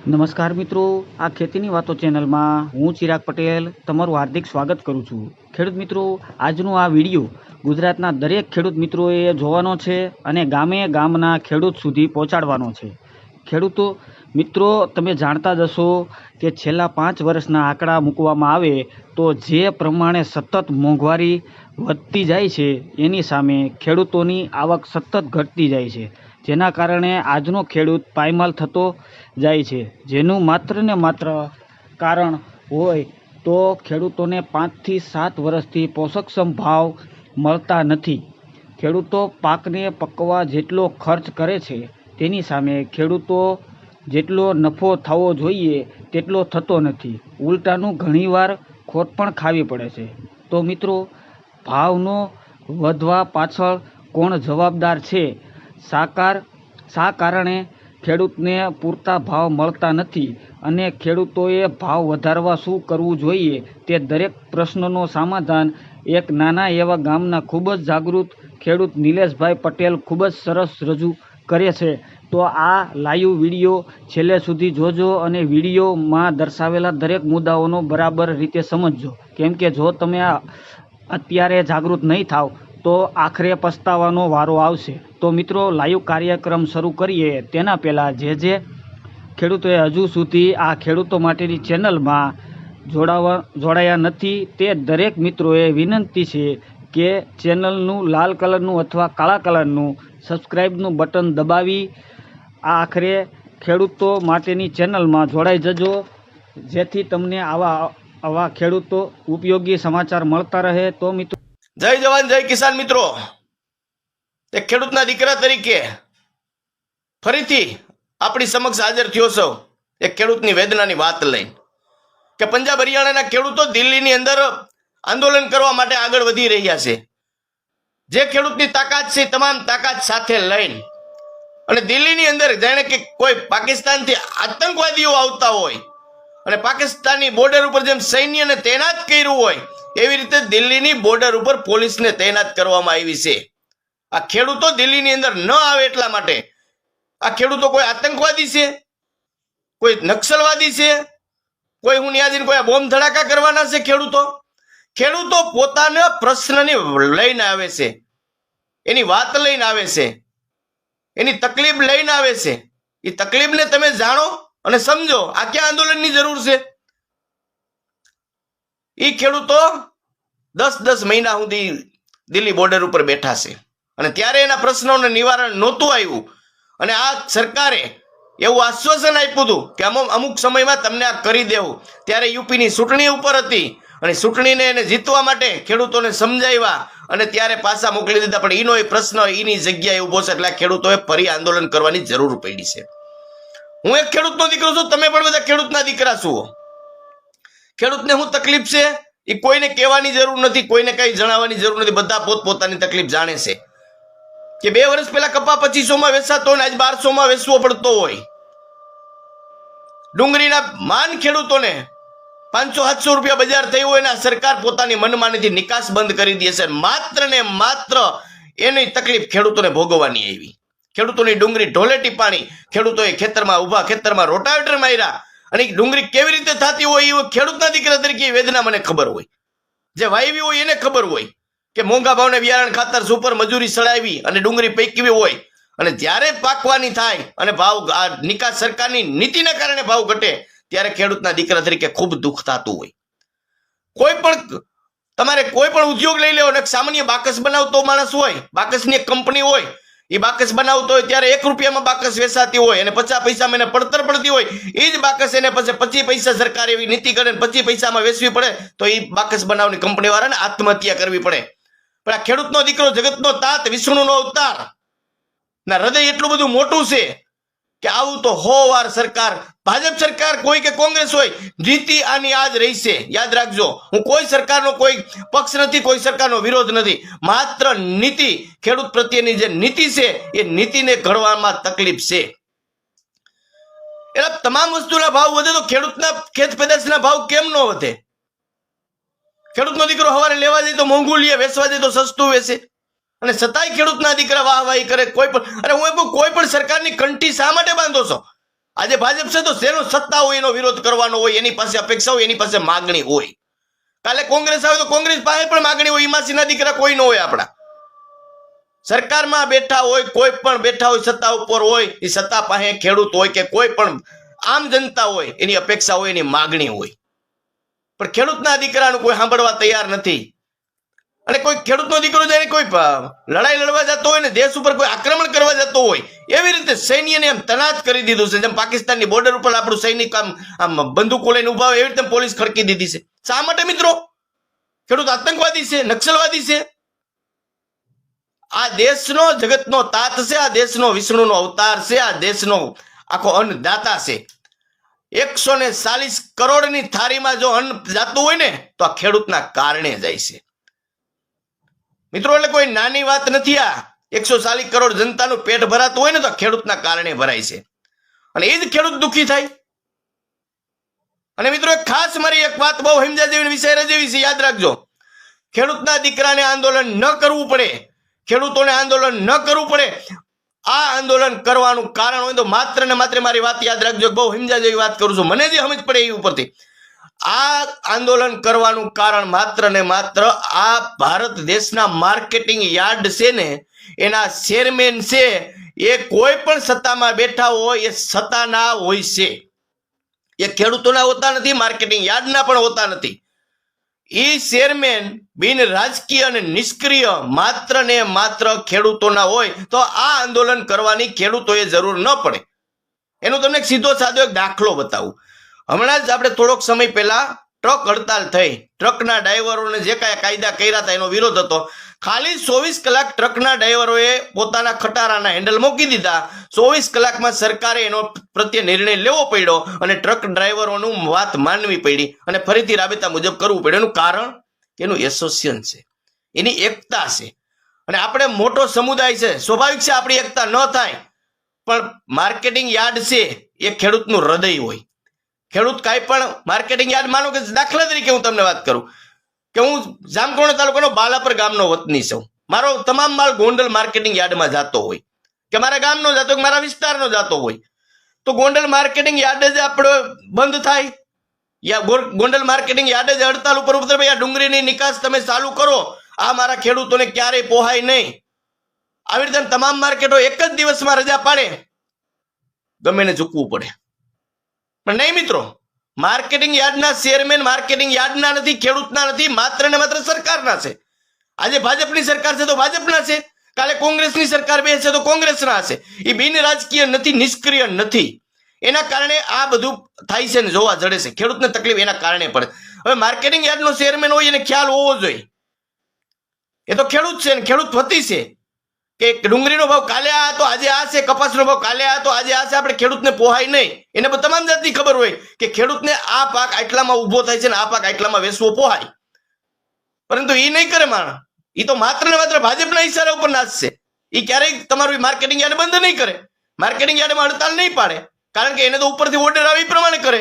નમસ્કાર મિત્રો, આ ખેતીની વાતો ચેનલમાં હું ચિરાગ પટેલ તમારું હાર્દિક સ્વાગત કરું છું. ખેડૂત મિત્રો, આજનો આ વિડીયો ગુજરાતના દરેક ખેડૂત મિત્રોએ જોવાનો છે અને ગામે ગામના ખેડૂત સુધી પહોંચાડવાનો છે. ખેડૂતો મિત્રો, તમે જાણતા જ હશો કે છેલ્લા 5 વર્ષના આંકડા મૂકવામાં આવે તો જે પ્રમાણે સતત મોંઘવારી વધતી જાય છે એની સામે ખેડૂતોની આવક સતત ઘટતી જાય છે, જેના કારણે આજનો ખેડૂત પાયમાલ થતો જાય છે. જેનું માત્ર ને માત્ર કારણ હોય તો ખેડૂતોને 5 થી 7 વર્ષથી પોષકક્ષમ ભાવ મળતા નથી. ખેડૂતો પાકને પકવવા જેટલો ખર્ચ કરે છે તેની સામે ખેડૂતો જેટલો નફો થવો જોઈએ તેટલો થતો નથી. ઉલટાનું ઘણીવાર ખોટ પણ ખાવી પડે છે. તો મિત્રો, ભાવનો વધવા પાછળ કોણ જવાબદાર છે? શા કારણે ખેડૂતને પૂરતા ભાવ મળતા નથી અને ખેડૂતોએ ભાવ વધારવા શું કરવું જોઈએ? તે દરેક પ્રશ્નનો સમાધાન એક નાના એવા ગામના ખૂબ જ જાગૃત ખેડૂત નિલેશભાઈ પટેલ ખૂબ જ સરસ રજૂ કરે છે. તો આ લાઈવ વિડીયો છેલ્લે સુધી જોજો અને વિડીયોમાં દર્શાવેલા દરેક મુદ્દાઓનો બરાબર રીતે સમજજો, કેમ કે જો તમે અત્યારે જાગૃત નહીં થાવ તો આખરે પસ્તાવાનો વારો આવશે. તો મિત્રો, લાઈવ કાર્યક્રમ શરૂ કરીએ તેના પહેલાં જે ખેડૂતોએ હજુ સુધી આ ખેડૂતો માટેની ચેનલમાં જોડાયા નથી તે દરેક મિત્રોએ વિનંતી છે કે ચેનલનું લાલ કલરનું અથવા કાળા કલરનું સબસ્ક્રાઈબનું બટન દબાવી આખરે ખેડૂતો માટેની ચેનલમાં જોડાઈ જજો, જેથી તમને આવા ખેડૂતો ઉપયોગી સમાચાર મળતા રહે. તો મિત્રો, જય જવાન જય કિસાન. મિત્રો, એક ખેડૂતના દીકરા તરીકે ફરીથી આપણી સમક્ષ હાજર થયો છું એક ખેડૂતની વેદનાની વાત લઈને કે પંજાબ હરિયાણાના ખેડૂતો દિલ્હીની અંદર આંદોલન કરવા માટે આગળ વધી રહ્યા છે. જે ખેડૂતની તાકાત છે તમામ તાકાત સાથે લઈને અને દિલ્હીની અંદર જાણે કે કોઈ પાકિસ્તાનથી આતંકવાદીઓ આવતા હોય અને પાકિસ્તાનની બોર્ડર ઉપર જેમ સૈન્યને તૈનાત કર્યું હોય એવી રીતે દિલ્હીની બોર્ડર ઉપર પોલીસને તૈનાત કરવામાં આવી છે. આ ખેડૂતો દિલ્હીની અંદર ન આવે એટલા માટે. આ ખેડૂતો કોઈ આતંકવાદી છે, કોઈ નક્સલવાદી છે, કોઈ હું ન્યાજીને કોઈ બોમ્બ ધડાકા કરવાના છે? ખેડૂતો પોતાના પ્રશ્નને લઈને આવે છે, એની વાત લઈને આવે છે, એની તકલીફ લઈને આવે છે. એ તકલીફને તમે જાણો અને સમજો. આ ક્યાં આંદોલનની જરૂર છે? એ ખેડૂતો 10 મહિના સુધી દિલ્હી બોર્ડર ઉપર બેઠા છે અને ત્યારે એના પ્રશ્નોનું નિવારણ નહોતું આવ્યું. અને આ સરકારે એવું આશ્વાસન આપ્યું હતું કે અમુક સમયમાં તમને આ કરી દેવું. ત્યારે યુપીની ચૂંટણી ઉપર હતી અને ચૂંટણીને એને જીતવા માટે ખેડૂતોને સમજાવ્યા અને ત્યારે પાછા મોકલી દીધા. પણ એનો એ પ્રશ્ન એની જગ્યાએ ઉભો છે, એટલે ખેડૂતોએ ફરી આંદોલન કરવાની જરૂર પડી છે. હું એક ખેડૂતનો દીકરો છું, તમે પણ બધા ખેડૂતના દીકરા છો. ખેડૂતને શું તકલીફ છે એ કોઈને કહેવાની જરૂર નથી, કોઈને કઈ જણાવવાની જરૂર નથી. બધા પોતપોતાની તકલીફ જાણે છે કે 2 વર્ષ પહેલા કપા 2500 વેચાતો હોય ને આજ 1200 વેચવો પડતો હોય. ડુંગળીના માન ખેડૂતોને 500-700 રૂપિયા બજાર થયું હોય ને સરકાર પોતાની મનમાનીથી નિકાસ બંધ કરી દે છે. માત્ર ને માત્ર એની તકલીફ ખેડૂતોને ભોગવવાની આવી. ખેડૂતોની ડુંગળી ઢોલેટી પાણી, ખેડૂતોએ ખેતરમાં રોટાવેટર માર્યા અને ડુંગળી કેવી રીતે થતી હોય એ ખેડૂતના દીકરા તરીકે વેદના મને ખબર હોય. જે વાવી હોય એને ખબર હોય કે મોંઘા ભાવને બિયારણ ખાતર સુપર મજૂરી સડાવી અને ડુંગળી પૈકવી હોય અને જ્યારે પાકવાની થાય અને ભાવ નિકાસ સરકારની નીતિના કારણે ભાવ ઘટે ત્યારે ખેડૂતના દીકરા તરીકે ખૂબ દુઃખ થતું હોય. તમારે કોઈ પણ ઉદ્યોગ લઈ લેવો ને સામાન્ય બાકસ બનાવતો માણસ હોય, બાકસની એક કંપની હોય, એ બાકસ બનાવતો હોય ત્યારે 1 રૂપિયામાં બાકસ વેચાતી હોય અને 50 પૈસામાં એને પડતર પડતી હોય. એ જ બાકસ એને પછી 25 પૈસા સરકાર એવી નીતિ કરે 25 પૈસામાં વેચવી પડે તો એ બાકસ બનાવવાની કંપની વાળાને આત્મહત્યા કરવી પડે. પણ આ ખેડૂતનો દીકરો જગતનો તાત, વિષ્ણુનો અવતાર ના હૃદય એટલું બધું મોટું છે કે આવું તો 100 વાર સરકાર, ભાજપ સરકાર કોઈ કે કોંગ્રેસ હોય, નીતિ આની આજ રહેશે. યાદ રાખજો, હું કોઈ સરકારનો કોઈ પક્ષ નથી, કોઈ સરકારનો વિરોધ નથી. માત્ર નીતિ, ખેડૂત પ્રત્યેની જે નીતિ છે એ નીતિને ઘડવામાં તકલીફ છે. એટલે તમામ વસ્તુના ભાવ વધે તો ખેડૂતના ખેત પેદાશના ભાવ કેમ ન વધે? ખેડૂતનો દીકરો સવારે લેવા જાય તો મોંઘું લે, વેચવા જાય તો સસ્તું વેચે. અને છતાંય ખેડૂતના દીકરા વાહવાહી કરે. કોઈ પણ સરકારની કંઠી શા માટે બાંધો છો? આજે ભાજપ છે તો જેનો સત્તા હોય એનો વિરોધ કરવાનો હોય, એની પાસે અપેક્ષા હોય, એની પાસે માગણી હોય. કાલે કોંગ્રેસ આવે તો કોંગ્રેસ પાસે પણ માગણી હોય. ઈમાસીના દીકરા કોઈ ન હોય. આપણા સરકારમાં બેઠા હોય, કોઈ પણ બેઠા હોય, સત્તા ઉપર હોય, એ સત્તા પાસે ખેડૂત હોય કે કોઈ પણ આમ જનતા હોય, એની અપેક્ષા હોય, એની માગણી હોય. પણ ખેડૂતના દીકરાનું કોઈ સાંભળવા તૈયાર નથી. અને કોઈ ખેડૂતનો દીકરો જઈને કોઈ લડાઈ લડવા જતો હોય ને, દેશ ઉપર કોઈ આક્રમણ કરવા જતો હોય, એવી રીતે સૈન્યને એમ તનાત કરી દીધું છે. જેમ પાકિસ્તાનની બોર્ડર ઉપર આપણું સૈનિક આમ બંદૂકો લઈને ઉભા હોય, એવી રીતે પોલીસ ખડકી દીધી છે. શા માટે મિત્રો? ખેડૂત આતંકવાદી છે, નક્સલવાદી છે? આ દેશનો જગતનો તાત છે, આ દેશનો વિષ્ણુનો અવતાર છે, આ દેશનો આખો અન્નદાતા છે. 140 કરોડની થાળીમાં જો અન્ન જાતું હોય ને, તો આ ખેડૂતના કારણે જાય છે મિત્રો. એટલે કોઈ નાની વાત નથી. આ 140 કરોડ જનતાનું પેટ ભરાતું હોય ને, તો ખેડૂતના કારણે ભરાય છે. અને એ જ ખેડૂત દુઃખી થાય. અને મિત્રો ખાસ મારી એક વાત બહુ સમજા જેવી વિચાર જેવી છે, યાદ રાખજો. ખેડૂતના દીકરાને આંદોલન ન કરવું પડે, ખેડૂતોને આંદોલન ન કરવું પડે. આ આંદોલન કરવાનું કારણ હોય તો માત્ર ને માત્ર, મારી વાત યાદ રાખજો, બહુ સમજા જેવી વાત કરું છું, મને જે સમજ પડે એ ઉપરથી. આ આંદોલન કરવાનું કારણ માત્ર ને માત્ર આ ભારત દેશના માર્કેટિંગ યાર્ડ છે ને, એના ચેરમેન છે, એ કોઈ પણ સત્તામાં બેઠા હોય, એ સત્તાના હોય છે. એ ખેડૂતોના હોતા નથી, માર્કેટિંગ યાર્ડના પણ હોતા નથી. એ ચેરમેન બિન રાજકીય અને નિષ્ક્રિય માત્ર ને માત્ર ખેડૂતોના હોય, તો આ આંદોલન કરવાની ખેડૂતોએ જરૂર ન પડે. એનું તમને સીધો સાદો એક દાખલો બતાવું. હમણાં જ આપણે થોડોક સમય પહેલા ટ્રક હડતાલ થઈ. ટ્રકના ડ્રાઈવરોને જે કાંઈ કાયદા કર્યા હતા એનો વિરોધ હતો. ખાલી 24 કલાક ટ્રકના ડ્રાઈવરોએ પોતાના ખટારાના હેન્ડલ મૂકી દીધા. 24 કલાકમાં સરકારે એનો પ્રત્યે નિર્ણય લેવો પડ્યો અને ટ્રક ડ્રાઈવરોનું વાત માનવી પડી અને ફરીથી રાબેતા મુજબ કરવું પડ્યું. એનું કારણ એનું એસોસિએશન છે, એની એકતા છે. અને આપણે મોટો સમુદાય છે, સ્વાભાવિક છે આપણી એકતા ન થાય. પણ માર્કેટિંગ યાર્ડ છે એ ખેડૂતનું હૃદય હોય. ખેડૂત કાંઈ પણ માર્કેટિંગ યાર્ડ, માનો કે દાખલા તરીકે હું તમને વાત કરું કે હું જામકંડોરણા તાલુકાનો બાલાપર ગામનો વતની છું. મારો તમામ માલ ગોંડલ માર્કેટિંગ યાર્ડમાં જતો હોય કે મારા ગામનો જતો કે મારા વિસ્તારનો જતો હોય, તો ગોંડલ માર્કેટિંગ યાર્ડ જ આપણો બંધ થાય, યા ગોંડલ માર્કેટિંગ યાર્ડ જ હડતાલ ઉપર ઉતરે, ભાઈ આ ડુંગળીની નિકાસ તમે ચાલુ કરો, આ મારા ખેડૂતોને ક્યારેય પોહાય નહીં. આવી રીતે તમામ માર્કેટો એક જ દિવસમાં રજા પાડે, ગમે એને ઝૂકવું પડે. પણ નહીં મિત્રો, માર્કેટિંગ યાર્ડના ચેરમેન માર્કેટિંગ યાર્ડના નથી, ખેડૂતના નથી, માત્ર ને માત્ર સરકારના છે. આજે ભાજપની સરકાર છે તો ભાજપના છે, કાલે કોંગ્રેસની સરકાર બેસે તો કોંગ્રેસના હશે. એ બિન રાજકીય નથી, નિષ્ક્રિય નથી. એના કારણે આ બધું થાય છે ને જોવા જડે છે. ખેડૂતને તકલીફ એના કારણે પડે. હવે માર્કેટિંગ યાર્ડનો ચેરમેન હોય એને ખ્યાલ હોવો જોઈએ. એ તો ખેડૂત છે ને ખેડૂત વતી છે કે ડુંગળીનો ભાવ કાલે આ હતો, આજે આ છે, કપાસનો ભાવ કાલે આ હતો, આજે આ છે. આપણે ખેડૂતને પોહાય નહીં. એને તમામ જાતની ખબર હોય કે ખેડૂતને આ પાક આટલામાં ઉભો થાય છે ને આ પાક આટલામાં વેચવો પોહાય. પરંતુ એ નહીં કરે માણસ. એ તો માત્ર ને માત્ર ભાજપના ઈશારા ઉપર નાચશે. એ ક્યારેય તમારું માર્કેટિંગ યાર્ડ બંધ નહીં કરે, માર્કેટિંગ યાર્ડમાં હડતાલ નહીં પાડે, કારણ કે એને તો ઉપરથી ઓર્ડર આવે એ પ્રમાણે કરે.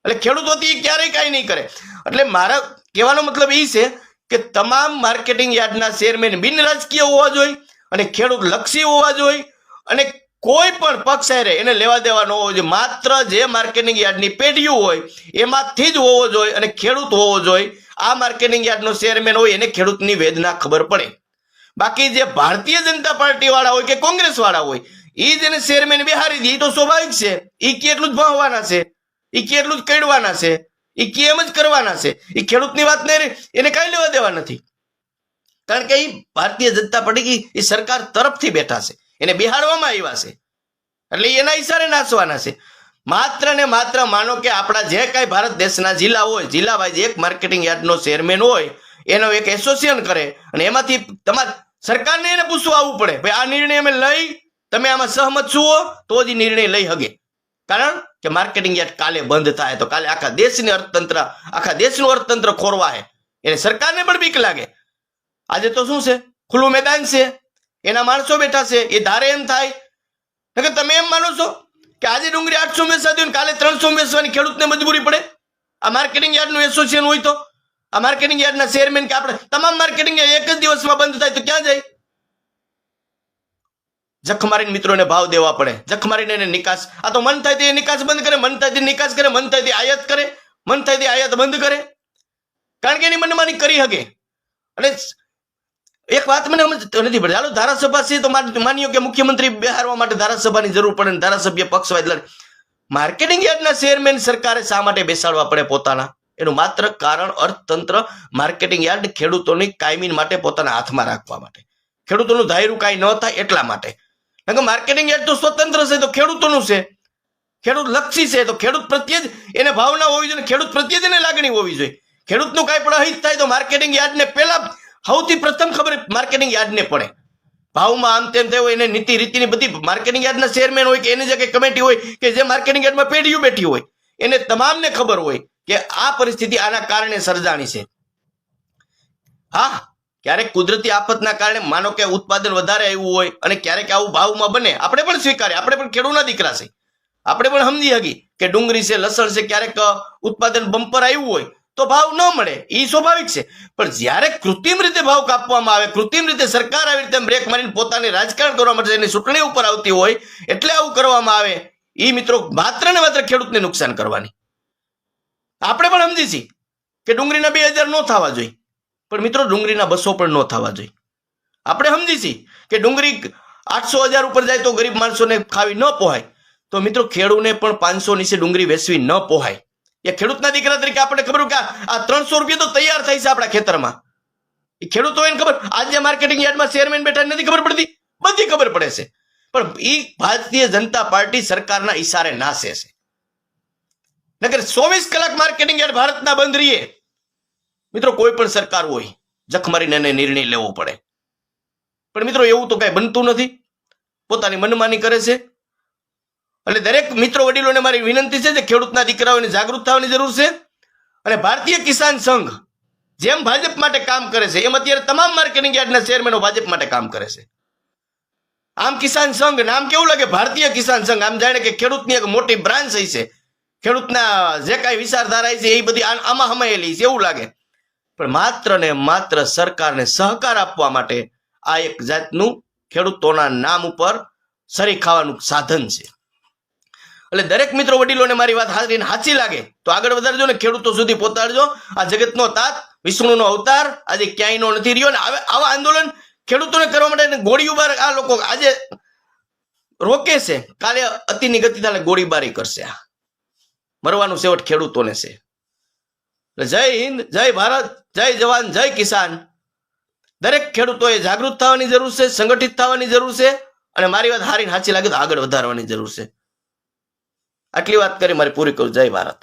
એટલે ખેડૂતોથી એ ક્યારેય કાંઈ નહીં કરે. એટલે મારા કહેવાનો મતલબ એ છે કે તમામ માર્કેટિંગ યાર્ડના ચેરમેન બિન રાજકીય હોવા જોઈએ અને ખેડૂત લક્ષી હોવા જોઈએ અને કોઈ પણ પક્ષ હારે એને લેવા દેવા ન હોવો જોઈએ. માત્ર જે માર્કેટિંગ યાર્ડની પેઢીઓ હોય એમાંથી જ હોવો જોઈએ અને ખેડૂત હોવો જોઈએ. આ માર્કેટિંગ યાર્ડનો ચેરમેન હોય એને ખેડૂતની વેદના ખબર પડે. બાકી જે ભારતીય જનતા પાર્ટી વાળા હોય કે કોંગ્રેસ વાળા હોય એ જેને ચેરમેન બેહારી દે એ તો સ્વાભાવિક છે. એ કેટલું જ ભાવવાના છે, એ કેટલું જ કડવાના છે, એ કેમ જ કરવાના છે. એ ખેડૂતની વાત નહીં, એને કાંઈ લેવા દેવા નથી. કારણ કે એ ભારતીય જનતા પાર્ટી એ સરકાર તરફથી બેઠા છે, એને બિહાડવામાં આવ્યા છે, એટલે એના ઈશારે નાચવાના છે. માત્ર ને માત્ર માનો કે આપણા જે કાંઈ ભારત દેશના જિલ્લા હોય, જિલ્લા વાઇઝ એક માર્કેટિંગ યાર્ડનો ચેરમેન હોય, એનો એક એસોસિએશન કરે અને એમાંથી તમારે સરકારને એને પૂછવું આવવું પડે, ભાઈ આ નિર્ણય અમે લઈ, તમે આમાં સહમત છો તો જ નિર્ણય લઈ શકે. કારણ કે માર્કેટિંગ યાર્ડ કાલે બંધ થાય તો કાલે આખા દેશનું અર્થતંત્ર ખોરવાય, એને સરકારને પણ બીક લાગે. આજે તો શું છે, ખુલ્લું મેદાન છે, એના માણસો બેઠા છે, એ ધારે એમ થાય કે તમે એમ માનો છો કે આજે ડુંગળી 800 વેચવા દો કાલે 300 વેચવાની ખેડૂતને મજબૂરી પડે? આ માર્કેટિંગ યાર્ડનું એસોસિએશન હોય તો, આ માર્કેટિંગ યાર્ડના ચેરમેન કે આપણે તમામ માર્કેટિંગ એક જ દિવસમાં બંધ થાય તો ક્યાં જાય? જખ મારીને મિત્રોને ભાવ દેવા પડે, જખ મારીને એને નિકાસ. આ તો મન થાય તે નિકાસ બંધ કરે, મન થાય તે નિકાસ કરે, મન થાય તે આયાત કરે, મન થાય તે આયાત બંધ કરે, કારણ કે એની મનમાની કરી શકે. અને એક વાત મને સમજ નથી પડતી, હાલો ધારાસભા છે તો માનીયો કે મુખ્યમંત્રી બેહારવા માટે ધારાસભાની જરૂર પડે ને ધારાસભ્ય પક્ષવાદ લડે. માર્કેટિંગ યાર્ડના ચેરમેન સરકારે શા માટે બેસાડવા પડે પોતાના? એનું માત્ર કારણ અર્થતંત્ર, માર્કેટિંગ યાર્ડ ખેડૂતોની કાયમી માટે પોતાના હાથમાં રાખવા માટે, ખેડૂતોનું ધાયરું કાંઈ ન થાય એટલા માટે. કારણ કે માર્કેટિંગ યાર્ડ તો સ્વતંત્ર છે, તો ખેડૂતોનું છે, ખેડૂત લક્ષી છે, તો ખેડૂત પ્રત્યે જ એને ભાવના હોવી જોઈએ, ખેડૂત પ્રત્યે જ એને લાગણી હોવી જોઈએ. ખેડૂતનું કાંઈ પણ અહિત થાય તો માર્કેટિંગ યાર્ડને પહેલા સૌથી પ્રથમ ખબર માર્કેટિંગ યાર્ડને પડે. ભાવમાં આમ તેમ થયું એને નીતિ રીતિની બધી માર્કેટિંગ યાર્ડના ચેરમેન હોય કે એની જગ્યાએ કમિટી હોય કે જે માર્કેટિંગ યાર્ડમાં પેઢીઓ બેઠી હોય, એને તમામને ખબર હોય કે આ પરિસ્થિતિ આના કારણે સર્જાણી છે. હા, ક્યારેક કુદરતી આફતના કારણે માનો કે ઉત્પાદન વધારે આવ્યું હોય અને ક્યારેક આવું ભાવમાં બને, આપણે પણ સ્વીકારીએ, આપણે પણ ખેડૂતના દીકરા છે, આપણે પણ સમજી શકી કે ડુંગળી છે, લસણ છે, ક્યારેક ઉત્પાદન બમ્પર આવ્યું હોય તો ભાવ ન મળે, એ સ્વાભાવિક છે. પણ જ્યારે કૃત્રિમ રીતે ભાવ કાપવામાં આવે, કૃત્રિમ રીતે સરકાર આવી રીતે બ્રેક મારીને પોતાની રાજકારણ કરવા માટે એની ચૂંટણી ઉપર આવતી હોય એટલે આવું કરવામાં આવે, એ મિત્રો માત્ર ને માત્ર ખેડૂતને નુકસાન કરવાની. આપણે પણ સમજી છીએ કે ડુંગળીના 2000 ન થવા જોઈએ, પણ મિત્રો ડુંગળીના 200 પણ ન થવા જોઈએ. આપણે સમજી છીએ કે ડુંગળી 800-1000 ઉપર જાય તો ગરીબ માણસોને ખાવી ન પોહાય, તો મિત્રો ખેડૂને પણ 500 નીચે ડુંગળી વેચવી ન પોહાય. એ ખેડૂતના દીકરા તરીકે આપણે ખબર કે આ 300 રૂપિયા તો તૈયાર થાય છે આપણા ખેતરમાં, એ ખેડૂતો એને ખબર. આજે માર્કેટિંગ યાર્ડમાં ચેરમેન બેઠા નથી ખબર પડતી, બધી ખબર પડે છે, પણ એ ભારતીય જનતા પાર્ટી સરકારના ઈશારે નાસે છે. નકર 24 કલાક માર્કેટિંગ યાર્ડ ભારતના બંધ રહીએ મિત્રો, કોઈ પણ સરકાર હોય જખ મારીને એને નિર્ણય લેવો પડે. પણ મિત્રો એવું તો કઈ બનતું નથી, પોતાની મનમાની કરે છે. એટલે દરેક મિત્રો વડીલોને મારી વિનંતી છે કે ખેડૂતના દીકરાઓને જાગૃત થવાની જરૂર છે. અને ભારતીય કિસાન સંઘ જેમ ભાજપ માટે કામ કરે છે એમ અત્યારે તમામ માર્કેટિંગ યાર્ડના ચેરમેનો ભાજપ માટે કામ કરે છે. આમ કિસાન સંઘ નામ કેવું લાગે, ભારતીય કિસાન સંઘ, આમ જાણે કે ખેડૂતની એક મોટી બ્રાન્ચ છે, ખેડૂતના જે કાંઈ વિચારધારા છે એ બધી આમાં હમાયેલી છે એવું લાગે. પણ માત્ર ને માત્ર સરકારને સહકાર આપવા માટે આ એક જાતનું ખેડૂતોના નામ ઉપર સરી ખાવાનું સાધન છે. એટલે દરેક મિત્રો વડીલોને મારી વાત સાચી લાગે તો આગળ વધારજો ને ખેડૂતો સુધી પહોંચાડજો. આ જગતનો તાત, વિષ્ણુનો અવતાર આજે ક્યાંયનો નથી રહ્યો ને આવા આંદોલન ખેડૂતોને કરવા માટે ગોળીબાર આ લોકો આજે રોકે છે, કાલે અતિની ગતિ થાય ગોળીબારી કરશે. આ મરવાનું છેવટ ખેડૂતોને છે. જય હિન્દ, જય ભારત, જય જવાન, જય કિસાન. દરેક ખેડૂતોએ જાગૃત થવાની જરૂર છે, સંગઠિત થવાની જરૂર છે, અને મારી વાત સારી સાચી લાગે તો આગળ વધારવાની જરૂર છે. આટલી વાત કરી મારી પૂરી કરું. જય ભારત.